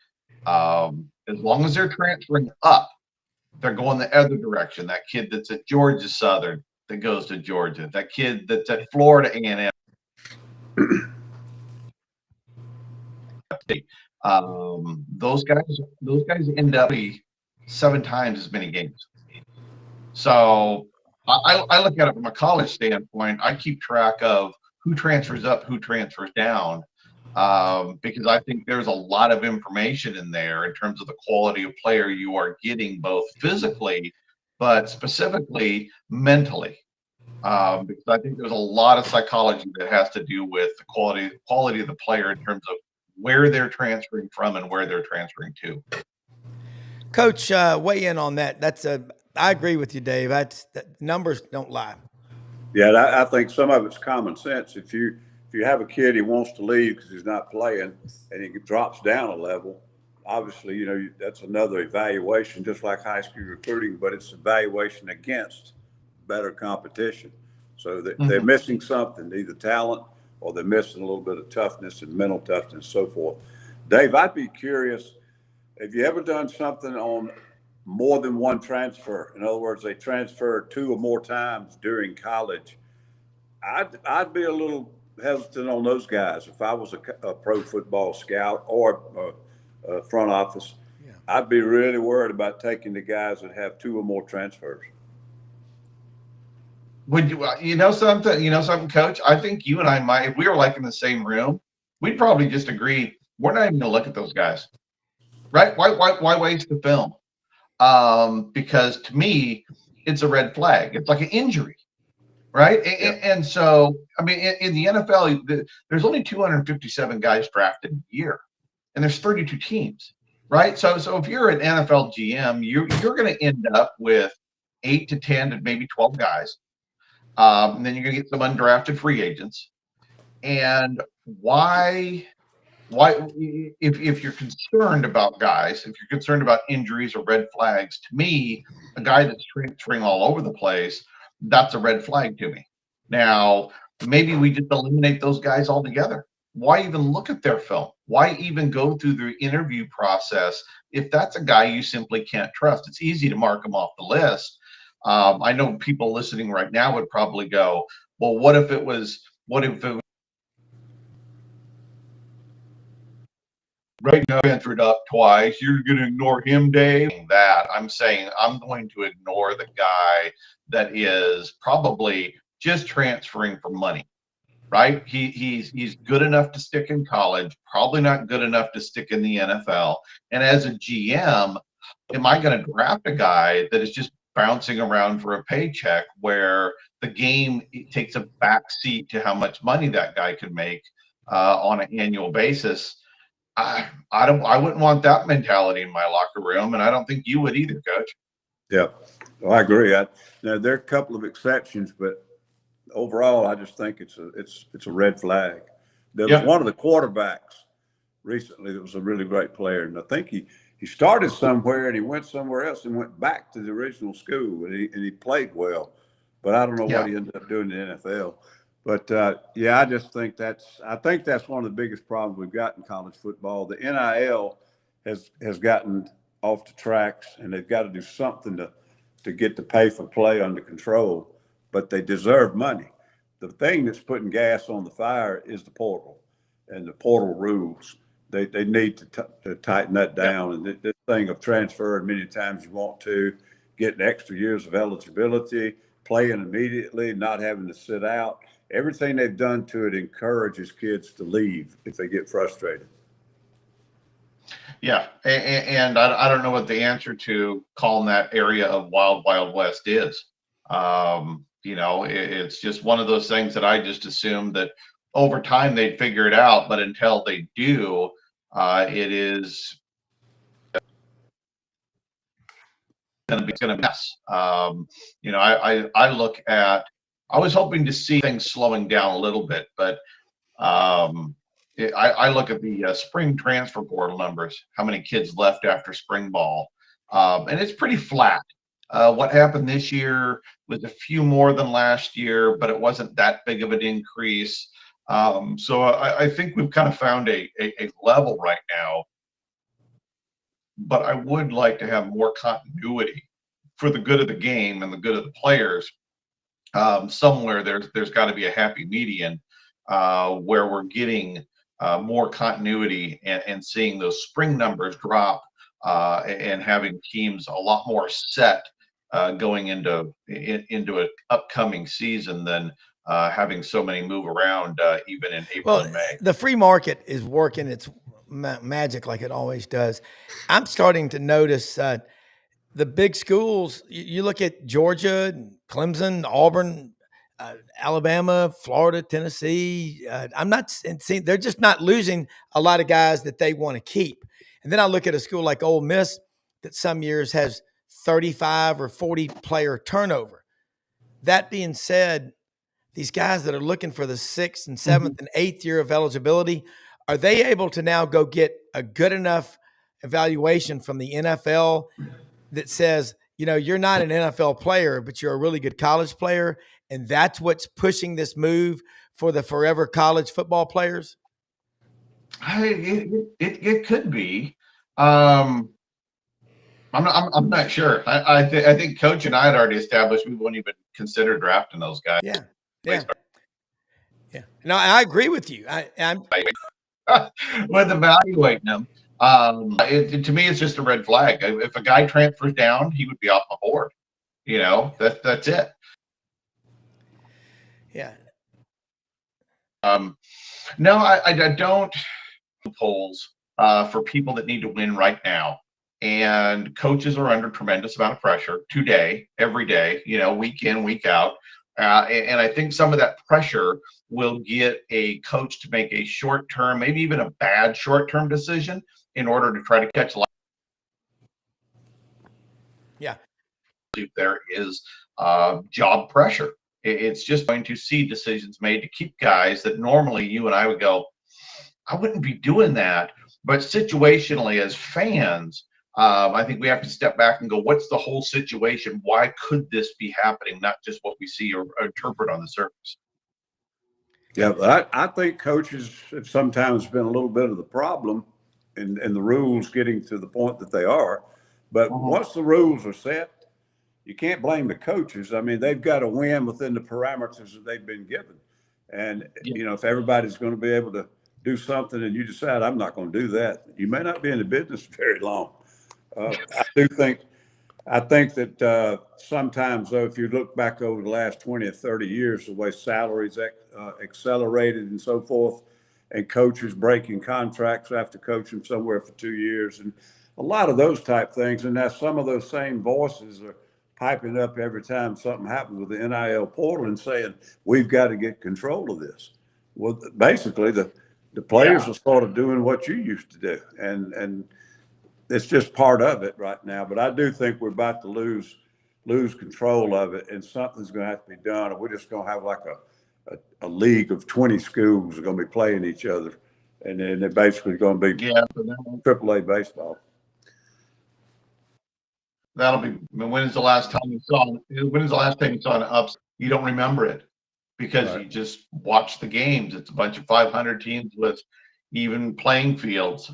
S5: as long as they're transferring up, they're going the other direction. That kid that's at Georgia Southern that goes to Georgia, that kid that's at Florida A&M. Those guys end up 7 times as many games. So I look at it from a college standpoint. I keep track of who transfers up, who transfers down, because I think there's a lot of information in there in terms of the quality of player you are getting, both physically, but specifically mentally. Because I think there's a lot of psychology that has to do with the quality of the player in terms of where they're transferring from and where they're transferring to.
S1: Coach, weigh in on that. I agree with you, Dave. Numbers don't lie.
S3: Yeah, I think some of it's common sense. If you have a kid, he wants to leave because he's not playing, and he drops down a level, obviously, that's another evaluation, just like high school recruiting, but it's evaluation against better competition. So they're missing something, either talent or they're missing a little bit of toughness and mental toughness and so forth. Dave, I'd be curious, have you ever done something on more than one transfer? In other words, they transferred 2 or more times during college. I'd be a little hesitant on those guys if I was a pro football scout or a front office. Yeah. I'd be really worried about taking the guys that have 2 or more transfers.
S5: Would you know something, Coach? I think you and I might, if we were like in the same room, we'd probably just agree we're not even going to look at those guys, right? Why waste the film? Because to me, it's a red flag. It's like an injury, right? And so, I mean, in the NFL, there's only 257 guys drafted a year, and there's 32 teams, right? So if you're an NFL GM, you're going to end up with 8 to 10 to maybe 12 guys. And then you're going to get some undrafted free agents. And why, if you're concerned about guys, if you're concerned about injuries or red flags, to me, a guy that's transferring all over the place, that's a red flag to me. Now, maybe we just eliminate those guys altogether. Why even look at their film? Why even go through the interview process if that's a guy you simply can't trust? It's easy to mark him off the list. I know people listening right now would probably go, well, what if it was right now entered up twice? You're going to ignore him, Dave? That I'm saying I'm going to ignore the guy that is probably just transferring for money. Right? He's good enough to stick in college, probably not good enough to stick in the NFL. And as a GM, am I going to draft a guy that is just bouncing around for a paycheck where the game takes a back seat to how much money that guy could make on an annual basis? I wouldn't want that mentality in my locker room, and I don't think you would either, Coach.
S3: Yeah, well, I agree. Now there are a couple of exceptions, but overall, I just think it's a red flag. There was one of the quarterbacks recently that was a really great player, and I think he started somewhere and he went somewhere else and went back to the original school, and he played well, but I don't know what he ended up doing in the NFL. But I just think that's one of the biggest problems we've got in college football. The NIL has gotten off the tracks, and they've got to do something to get the pay for play under control. But they deserve money. The thing that's putting gas on the fire is the portal and the portal rules. They need to tighten that down. And this thing of transferring many times you want to, getting extra years of eligibility, playing immediately, not having to sit out. Everything they've done to it encourages kids to leave if they get frustrated.
S5: Yeah, and I don't know what the answer to calling that area of Wild Wild West is. It's just one of those things that I just assumed that over time they'd figure it out, but until they do, it is going to mess. I was hoping to see things slowing down a little bit, but I look at the spring transfer portal numbers, how many kids left after spring ball, and it's pretty flat. What happened this year was a few more than last year, but it wasn't that big of an increase. So I think we've kind of found a level right now, but I would like to have more continuity for the good of the game and the good of the players. Somewhere there's got to be a happy median where we're getting more continuity and seeing those spring numbers drop and having teams a lot more set going into an upcoming season than having so many move around even in April and May.
S1: The free market is working its magic like it always does. I'm starting to notice the big schools. You look at Georgia, Clemson, Auburn, Alabama, Florida, Tennessee. I'm not seeing, they're just not losing a lot of guys that they want to keep. And then I look at a school like Ole Miss that some years has 35 or 40 player turnover. That being said, these guys that are looking for the 6th and 7th and 8th year of eligibility, are they able to now go get a good enough evaluation from the NFL that says, you're not an NFL player, but you're a really good college player, and that's what's pushing this move for the forever college football players?
S5: It could be. I'm not sure. I think Coach and I had already established we wouldn't even consider drafting those guys.
S1: Yeah. No, I agree with you. I'm
S5: with evaluating them. To me, it's just a red flag. If a guy transfers down, he would be off the board. That's it.
S1: Yeah.
S5: No, I don't polls for people that need to win right now. And coaches are under tremendous amount of pressure today, every day, week in, week out. And I think some of that pressure will get a coach to make a short-term, maybe even a bad short-term decision in order to try to catch life.
S1: Yeah.
S5: There is job pressure. It's just going to see decisions made to keep guys that normally you and I would go, I wouldn't be doing that. But situationally, as fans, I think we have to step back and go, what's the whole situation? Why could this be happening? Not just what we see or interpret on the surface.
S3: Yeah, but I think coaches have sometimes been a little bit of the problem in the rules getting to the point that they are. But once the rules are set, you can't blame the coaches. I mean, they've got to win within the parameters that they've been given. And, if everybody's going to be able to do something and you decide, I'm not going to do that, you may not be in the business very long. I think that sometimes, though, if you look back over the last 20 or 30 years, the way salaries accelerated and so forth, and coaches breaking contracts after coaching somewhere for 2 years, and a lot of those type things. And now some of those same voices are piping up every time something happens with the NIL portal and saying, we've got to get control of this. Well, basically, the players are sort of doing what you used to do. And it's just part of it right now. But I do think we're about to lose control of it, and something's going to have to be done. Or we're just going to have like a league of 20 schools are going to be playing each other, and then they're basically going to be AAA baseball.
S5: That'll be. When is the last time you saw an upset? You don't remember it because you just watch the games. It's a bunch of 500 teams with even playing fields.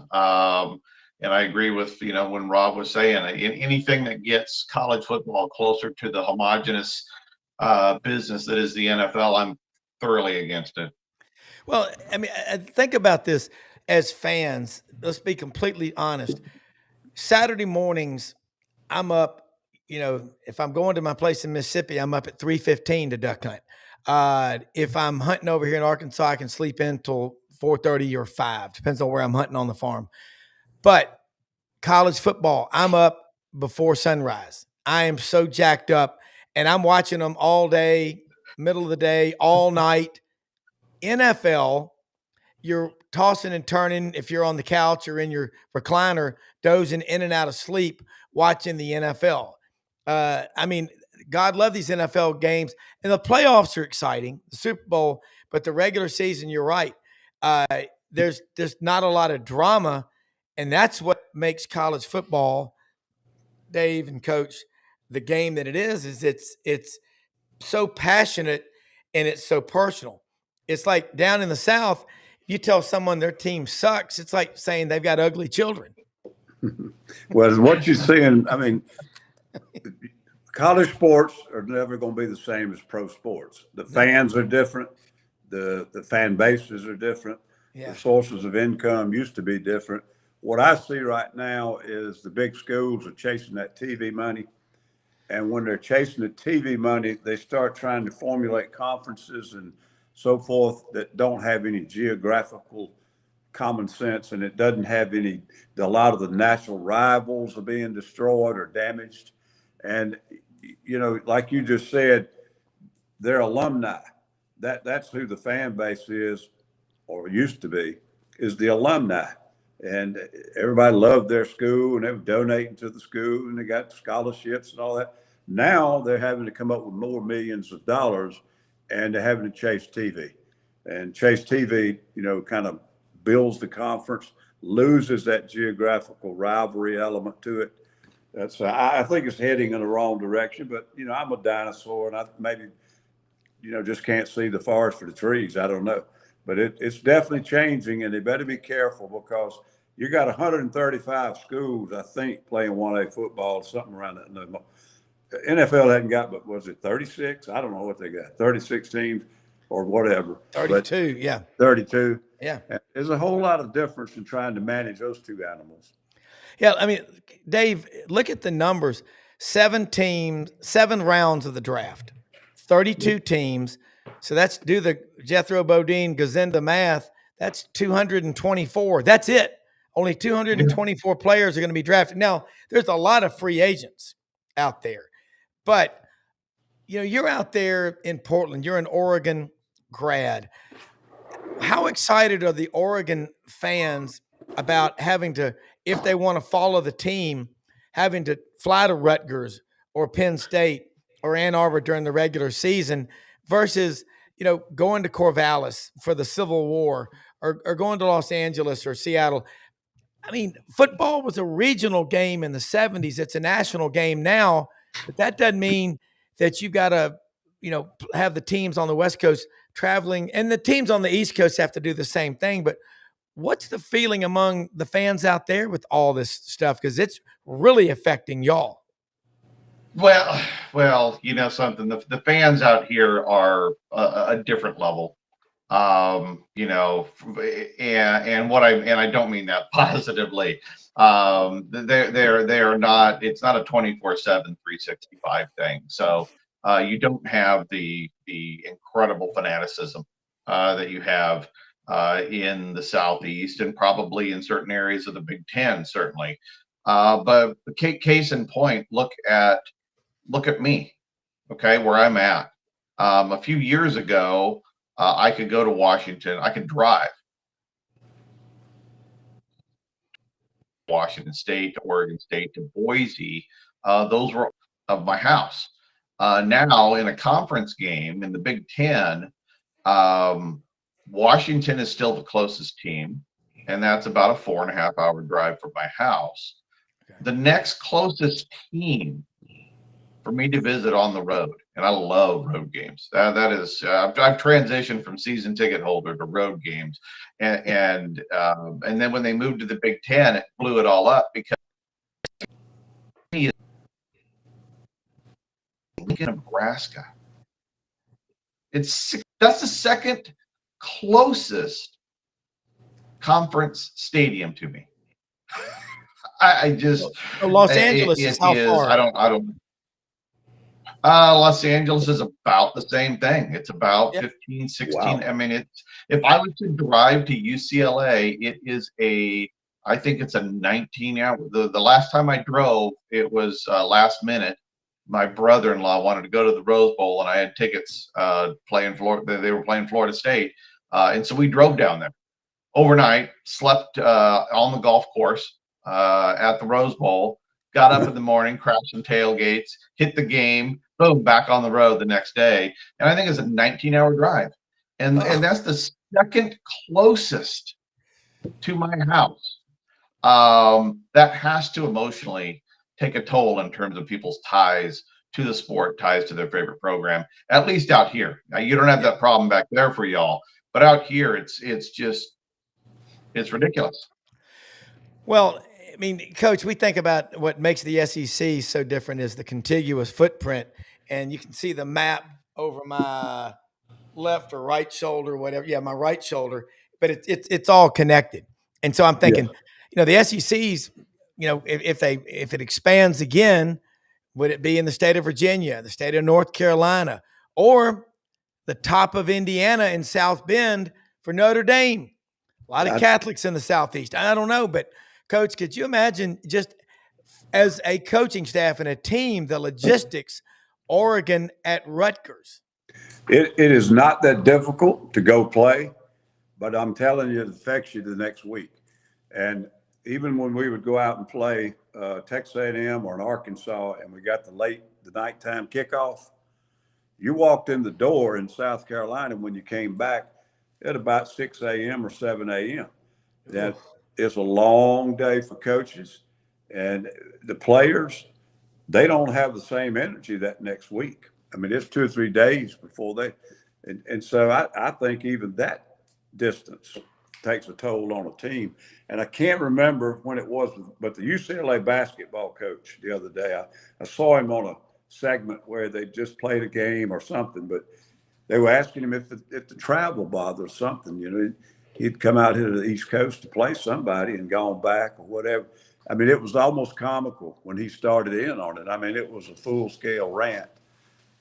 S5: And I agree with, when Rob was saying, anything that gets college football closer to the homogenous business that is the NFL, I'm thoroughly against it.
S1: Well, I mean, think about this as fans. Let's be completely honest. Saturday mornings, I'm up, if I'm going to my place in Mississippi, I'm up at 3:15 to duck hunt. If I'm hunting over here in Arkansas, I can sleep in till 4:30 or 5, depends on where I'm hunting on the farm. But college football, I'm up before sunrise. I am so jacked up, and I'm watching them all day, middle of the day, all night. NFL, you're tossing and turning if you're on the couch or in your recliner, dozing in and out of sleep watching the NFL. I mean, God love these NFL games, and the playoffs are exciting, the Super Bowl, but the regular season, you're right. There's not a lot of drama, and that's what makes college football, Dave and Coach, the game that it is it's so passionate and it's so personal. It's like down in the South, you tell someone their team sucks, it's like saying they've got ugly children.
S3: Well, what you're seeing, I mean, college sports are never going to be the same as pro sports. The fans are different. The fan bases are different. The sources of income used to be different. What I see right now is the big schools are chasing that TV money. And when they're chasing the TV money, they start trying to formulate conferences and so forth that don't have any geographical common sense, and it doesn't have a lot of the natural rivals are being destroyed or damaged. And, like you just said, they're alumni. That's who the fan base is, or used to be, is the alumni. And everybody loved their school, and they were donating to the school, and they got scholarships and all that. Now they're having to come up with more millions of dollars, and they're having to chase TV. And chase TV, kind of builds the conference, loses that geographical rivalry element to it. I think it's heading in the wrong direction, but, I'm a dinosaur, and I maybe, just can't see the forest for the trees. I don't know. But it's definitely changing, and they better be careful because you got 135 schools, I think, playing 1A football, something around that number. NFL hadn't got, but was it 36? I don't know what they got, 36 teams or whatever.
S1: 32, yeah.
S3: 32.
S1: Yeah.
S3: There's a whole lot of difference in trying to manage those two animals.
S1: Yeah, I mean, Dave, look at the numbers. 7 teams, 7 rounds of the draft, 32 teams. So that's, do the Jethro Bodine Gazinda math, that's 224. That's it. Only 224 players are going to be drafted. Now, there's a lot of free agents out there. But, you're out there in Portland. You're an Oregon grad. How excited are the Oregon fans about having to, if they want to follow the team, having to fly to Rutgers or Penn State or Ann Arbor during the regular season versus, going to Corvallis for the Civil War or going to Los Angeles or Seattle? I mean, football was a regional game in the 70s. It's a national game now, but that doesn't mean that you got to, have the teams on the West Coast traveling, and the teams on the East Coast have to do the same thing. But what's the feeling among the fans out there with all this stuff? Because it's really affecting y'all.
S5: Well, you know something. The fans out here are a different level. You know, and I don't mean that positively. They're not. It's not a 24/7, 365 thing. So you don't have the incredible fanaticism that you have in the Southeast and probably in certain areas of the Big Ten, certainly. But the case in point, look at me, okay, where I'm at. A few years ago, I could go to Washington. I could drive Washington State to Oregon State to Boise. Those were of my house. Now in a conference game in the Big Ten, Washington is still the closest team, and that's about a 4.5-hour drive from my house. Okay. The next closest team for me to visit on the road, and I love road games. That is, I've transitioned from season ticket holder to road games, and then when they moved to the Big Ten, it blew it all up because Nebraska. That's the second closest conference stadium to me. I just
S1: Los Angeles is how far?
S5: I don't. Los Angeles is about the same thing. It's about 15, 16. Wow. I mean, if I was to drive to UCLA, I think it's a 19-hour. The last time I drove, it was last minute. My brother-in-law wanted to go to the Rose Bowl, and I had tickets playing Florida. They were playing Florida State, and so we drove down there overnight, slept on the golf course at the Rose Bowl, got up in the morning, crashed some tailgates, hit the game, boom, back on the road the next day. And I think it's a 19-hour drive. And that's the second closest to my house. That has to emotionally take a toll in terms of people's ties to the sport, ties to their favorite program, at least out here. Now, you don't have that problem back there for y'all, but out here, it's ridiculous.
S1: Well, I mean, Coach, we think about what makes the SEC so different is the contiguous footprint, and you can see the map over my left or right shoulder, whatever. Yeah, my right shoulder, but it's all connected. And so I'm thinking, the SEC's, if it expands again, would it be in the state of Virginia, the state of North Carolina, or the top of Indiana in South Bend for Notre Dame? A lot of Catholics in the Southeast. I don't know, but Coach, could you imagine just as a coaching staff and a team, the logistics, Oregon at Rutgers?
S3: It is not that difficult to go play, but I'm telling you, it affects you the next week. And even when we would go out and play Texas A&M or in Arkansas, and we got the nighttime kickoff, you walked in the door in South Carolina when you came back at about 6 a.m. or 7 a.m. That is a long day for coaches, and the players, they don't have the same energy that next week. I mean, it's 2 or 3 days before and so I think even that distance takes a toll on a team. And I can't remember when it was, but the UCLA basketball coach the other day, I saw him on a segment where they just played a game or something, but they were asking him if the travel bothered something. He'd come out here to the East Coast to play somebody and gone back or whatever. I mean, it was almost comical when he started in on it. I mean, it was a full-scale rant.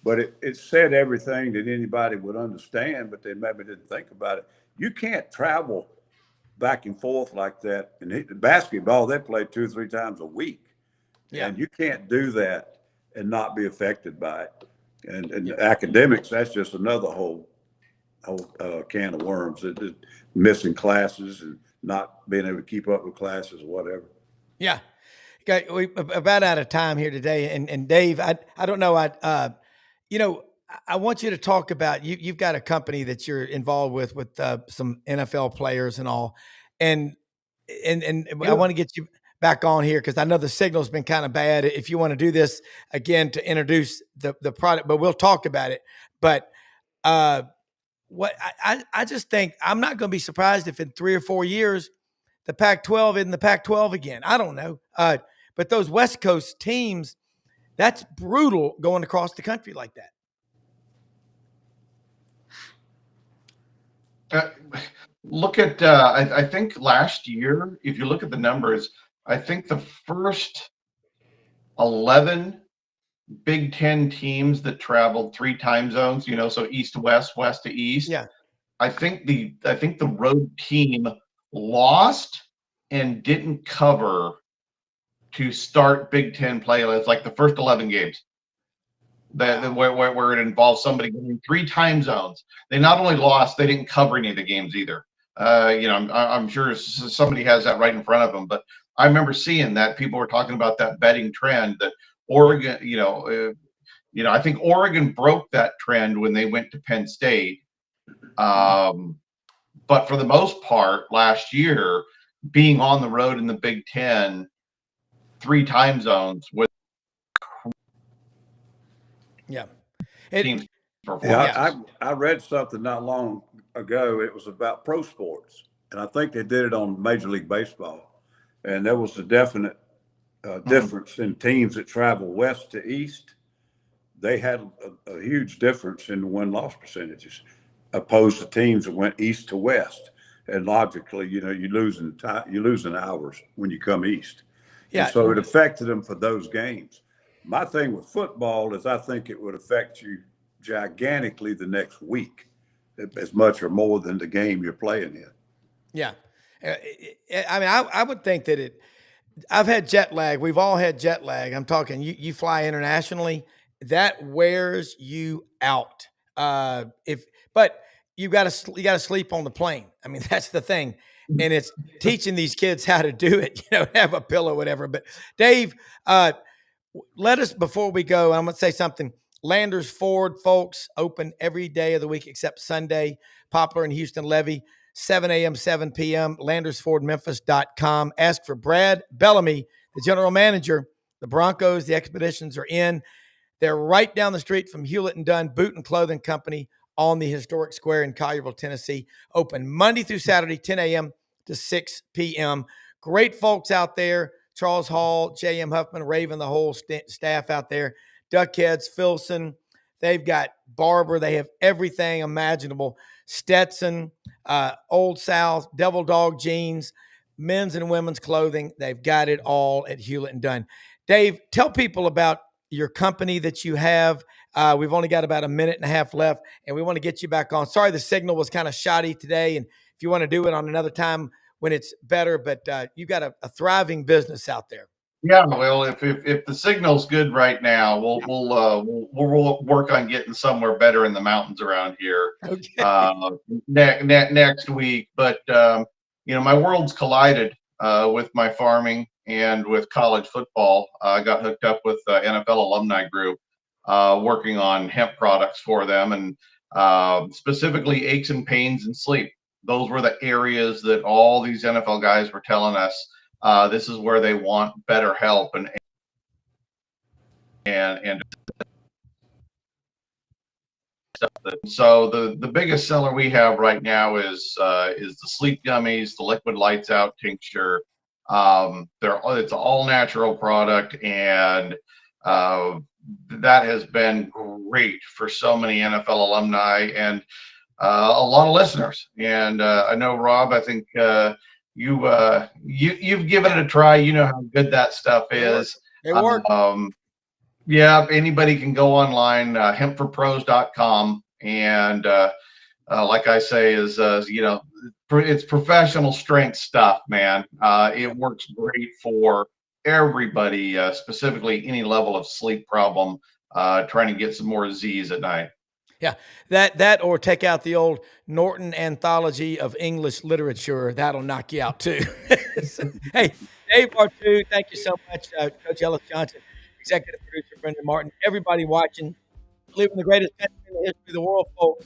S3: But it said everything that anybody would understand, but they maybe didn't think about it. You can't travel back and forth like that. And basketball, they play 2 or 3 times a week. Yeah. And you can't do that and not be affected by it. And academics, that's just another whole can of worms. Missing classes and not being able to keep up with classes or whatever.
S1: Yeah. Okay, we're about out of time here today. And Dave, I don't know. I want you to talk about, you've got a company that you're involved with some NFL players and all. And I want to get you back on here because I know the signal's been kind of bad. If you want to do this again to introduce the product, but we'll talk about it. But what I just think I'm not going to be surprised if in 3 or 4 years the Pac-12 isn't the Pac-12 again. I don't know. But those West Coast teams, that's brutal going across the country like
S5: Uh, Look at, I think last year, if you look at the numbers, I think the first 11 Big Ten teams that traveled 3 time zones, so east to west, west to east.
S1: Yeah.
S5: I think the road team lost and didn't cover to start Big Ten play. It's like the first 11 games. Where it involves somebody going 3 time zones. They not only lost, they didn't cover any of the games either. I'm sure somebody has that right in front of them, but I remember seeing that people were talking about that betting trend that Oregon, I think Oregon broke that trend when they went to Penn State. But for the most part, last year, being on the road in the Big Ten, 3 time zones with
S1: teams.
S3: I read something not long ago. It was about pro sports, and I think they did it on Major League Baseball. And there was a definite difference in teams that travel west to east. They had a huge difference in the win-loss percentages, opposed to teams that went east to west. And logically, you're losing hours when you come east.
S1: Yeah.
S3: And so it affected them for those games. My thing with football is I think it would affect you gigantically the next week, as much or more than the game you're playing in.
S1: Yeah. I mean, I would think that I've had jet lag. We've all had jet lag. I'm talking, you fly internationally, that wears you out. But you got to sleep on the plane. I mean, that's the thing. And it's teaching these kids how to do it, have a pillow, whatever. But Dave, let us, before we go, I'm going to say something. Landers Ford, folks, open every day of the week except Sunday. Poplar and Houston Levy, 7 a.m., 7 p.m., LandersFordMemphis.com. Ask for Brad Bellamy, the general manager. The Broncos, the Expeditions are in. They're right down the street from Hewlett and Dunn Boot and Clothing Company on the historic square in Collierville, Tennessee. Open Monday through Saturday, 10 a.m. to 6 p.m. Great folks out there. Charles Hall, J.M. Huffman, Raven, the whole staff out there. Duckheads, Filson. They've got Barber. They have everything imaginable. Stetson, Old South, Devil Dog jeans, men's and women's clothing. They've got it all at Hewlett and Dunn. Dave, tell people about your company that you have. We've only got about a minute and a half left, and we want to get you back on. Sorry, the signal was kind of shoddy today, and if you want to do it on another time when it's better, but you got a thriving business out there.
S5: Yeah, well, if the signal's good right now, we'll work on getting somewhere better in the mountains around here.
S1: Okay.
S5: Next week. But my world's collided with my farming and with college football. I got hooked up with the NFL alumni group, working on hemp products for them, and specifically aches and pains and sleep. Those were the areas that all these NFL guys were telling us. This is where they want better help, and stuff. So the biggest seller we have right now is the sleep gummies, the liquid lights out tincture. It's all natural product, and that has been great for so many NFL alumni and a lot of listeners. And I know, Rob, I think you've given it a try. You know how good that stuff is.
S1: It worked.
S5: Yeah, anybody can go online, hempforpros.com, and like I say, is it's professional strength stuff, man. It works great for everybody, specifically any level of sleep problem, trying to get some more Z's at night.
S1: Yeah, that or take out the old Norton Anthology of English Literature. That'll knock you out too. Hey, Dave Bartoo, thank you so much. Coach Ellis Johnson, executive producer Brendan Martin, everybody watching. Living the greatest country in the history of the world, folks.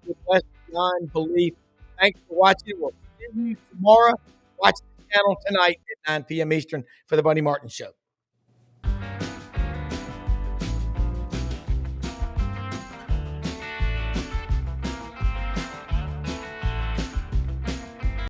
S1: You're blessed beyond belief. Thanks for watching. We'll see you tomorrow. Watch the channel tonight at 9 p.m. Eastern for the Bunny Martin Show.